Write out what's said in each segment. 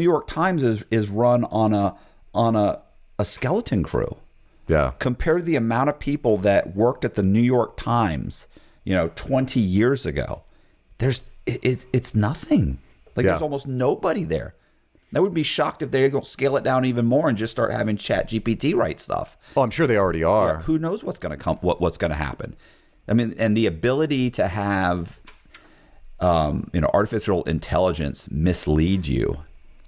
New York Times is run on a skeleton crew. Yeah. Compare the amount of people that worked at the New York Times, 20 years ago. It's nothing. Like there's almost nobody there. I would be shocked if they don't scale it down even more and just start having ChatGPT write stuff. Oh, I'm sure they already are. Yeah, who knows what's going to come? What's going to happen? I mean, and the ability to have, artificial intelligence mislead you.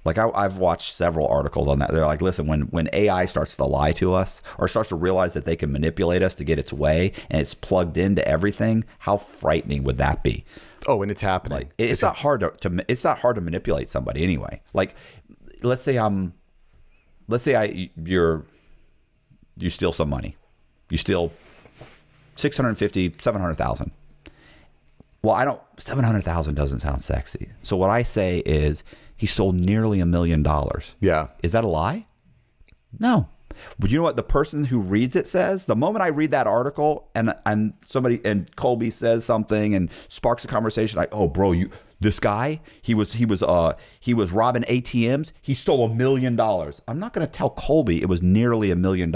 Like I've watched several articles on that. They're like, listen, when AI starts to lie to us or starts to realize that they can manipulate us to get its way and it's plugged into everything, how frightening would that be? Oh, and it's happening. Like it's not hard to manipulate somebody anyway. Like let's say you steal some money. You steal 650, 700,000. Well, 700,000 doesn't sound sexy. So what I say is he stole nearly $1 million. Yeah. Is that a lie? No. But you know what the person who reads it says? The moment I read that article and Colby says something and sparks a conversation, this guy, he was robbing ATMs. He stole $1 million. I'm not going to tell Colby it was nearly $1 million.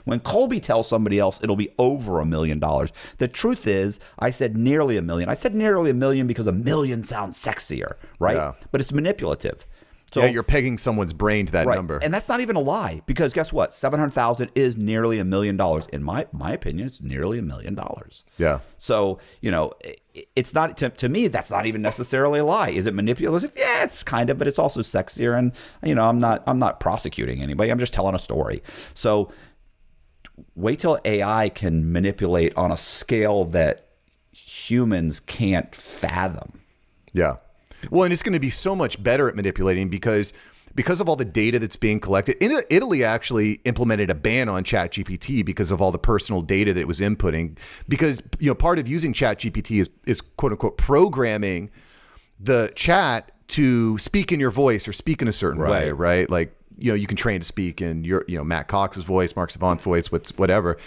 When Colby tells somebody else, it'll be over $1 million. The truth is, I said nearly $1 million. I said nearly $1 million because $1 million sounds sexier, right? Yeah. But it's manipulative. So, you're pegging someone's brain to that number. And that's not even a lie because guess what? 700,000 is nearly $1 million. In my opinion, it's nearly $1 million. Yeah. So, it's not, to me, that's not even necessarily a lie. Is it manipulative? Yeah, it's kind of, but it's also sexier. And, I'm not prosecuting anybody. I'm just telling a story. So wait till AI can manipulate on a scale that humans can't fathom. Yeah. Well, and it's going to be so much better at manipulating because of all the data that's being collected. Italy actually implemented a ban on ChatGPT because of all the personal data that it was inputting. Because part of using ChatGPT is quote unquote programming the chat to speak in your voice or speak in a certain way, right? Like you can train to speak in your Matt Cox's voice, Mark Savant's voice, whatever.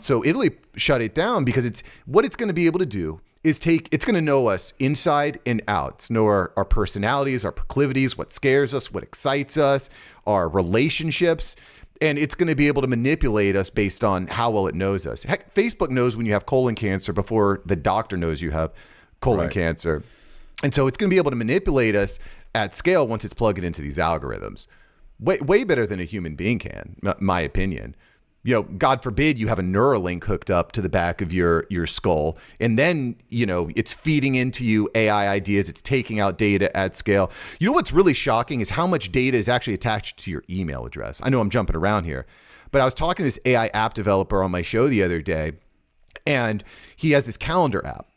So Italy shut it down because what it's going to be able to do is it's going to know us inside and out. It's know our personalities, our proclivities, what scares us, what excites us, our relationships. And it's going to be able to manipulate us based on how well it knows us. Heck, Facebook knows when you have colon cancer before the doctor knows you have colon cancer. And so it's going to be able to manipulate us at scale once it's plugged into these algorithms. Way better than a human being can, my opinion. God forbid you have a Neuralink hooked up to the back of your skull. And then, it's feeding into you AI ideas. It's taking out data at scale. You know what's really shocking is how much data is actually attached to your email address. I know I'm jumping around here, but I was talking to this AI app developer on my show the other day, and he has this calendar app.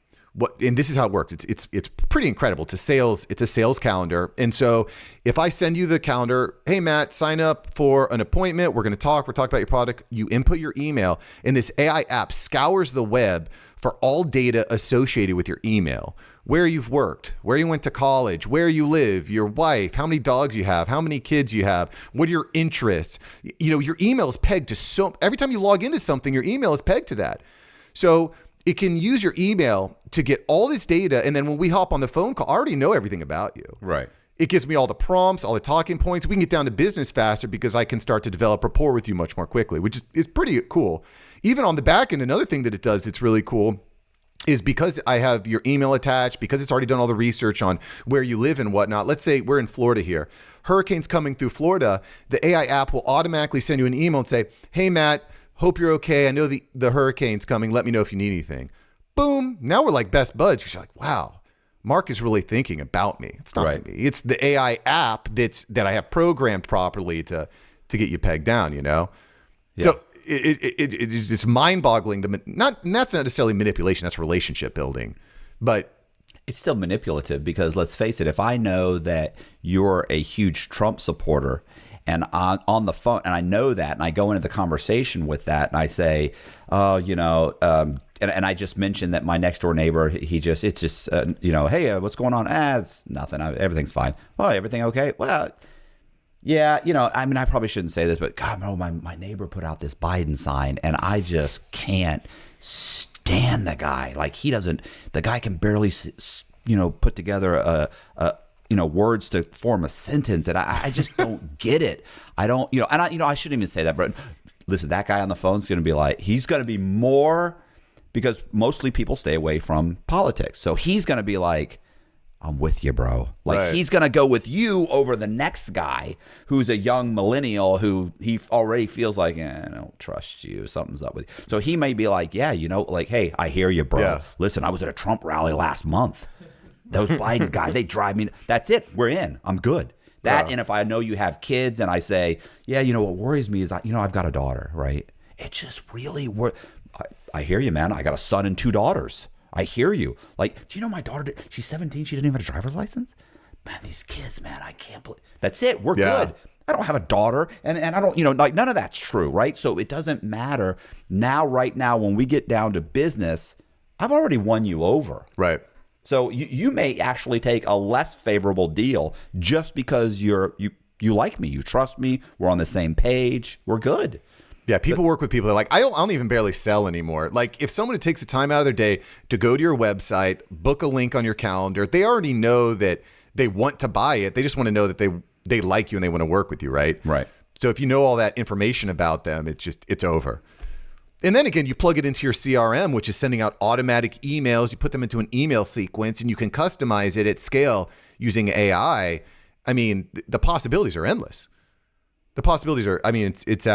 And this is how it works. It's pretty incredible. It's a sales calendar. And so if I send you the calendar, hey Matt, sign up for an appointment. We're talk about your product. You input your email and this AI app scours the web for all data associated with your email. Where you've worked, where you went to college, where you live, your wife, how many dogs you have, how many kids you have, what are your interests. Your email is pegged to every time you log into something, your email is pegged to that. So it can use your email to get all this data. And then when we hop on the phone call, I already know everything about you. Right. It gives me all the prompts, all the talking points. We can get down to business faster because I can start to develop rapport with you much more quickly, which is pretty cool. Even on the back end, another thing that it does that's really cool is because I have your email attached, because it's already done all the research on where you live and whatnot. Let's say we're in Florida here. Hurricanes coming through Florida. The AI app will automatically send you an email and say, hey, Matt, hope you're okay. I know the hurricane's coming. Let me know if you need anything. Boom. Now we're like best buds because you're like, wow, Mark is really thinking about me. It's not me. It's the AI app that I have programmed properly to get you pegged down, Yeah. So it's mind-boggling. That's not necessarily manipulation. That's relationship building. But it's still manipulative because let's face it, if I know that you're a huge Trump supporter and on the phone, and I know that, and I go into the conversation with that, and I say, and I just mentioned that my next door neighbor, it's just, hey, what's going on? It's nothing. Everything's fine. Oh, everything okay? Well, yeah, I probably shouldn't say this, but God, no, my neighbor put out this Biden sign, and I just can't stand the guy. Like the guy can barely, put together a words to form a sentence, and I just don't get it. I don't, and I shouldn't even say that, but listen, that guy on the phone is going to be like, he's going to be more, because mostly people stay away from politics, so he's going to be like, I'm with you, bro. Like, right. He's going to go with you over the next guy who's a young millennial who he already feels like, I don't trust you. Something's up with you. So he may be like, yeah, like, hey, I hear you, bro. Yeah. Listen, I was at a Trump rally last month. Those Biden guys, they drive me. That's it. We're in. I'm good. That, and if I know you have kids and I say, yeah, what worries me is, I've got a daughter, right? It just really, I hear you, man. I got a son and 2 daughters. I hear you. Like, do you know my daughter, she's 17, she didn't even have a driver's license? Man, these kids, man, I can't believe. That's it. We're good. I don't have a daughter, and I don't, like, none of that's true, right? So it doesn't matter. Now, right now, when we get down to business, I've already won you over. Right. So you may actually take a less favorable deal just because you like me, you trust me, we're on the same page, we're good. Yeah, people work with people that are like, I don't even barely sell anymore. Like, if someone takes the time out of their day to go to your website, book a link on your calendar, they already know that they want to buy it. They just want to know that they like you and they want to work with you, right? Right. So if you know all that information about them, it's over. And then again, you plug it into your CRM, which is sending out automatic emails. You put them into an email sequence and you can customize it at scale using AI. I mean, the possibilities are endless. The possibilities are, I mean, it's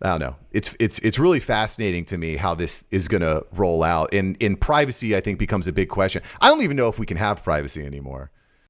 I don't know. It's really fascinating to me how this is going to roll out. And privacy, I think, becomes a big question. I don't even know if we can have privacy anymore.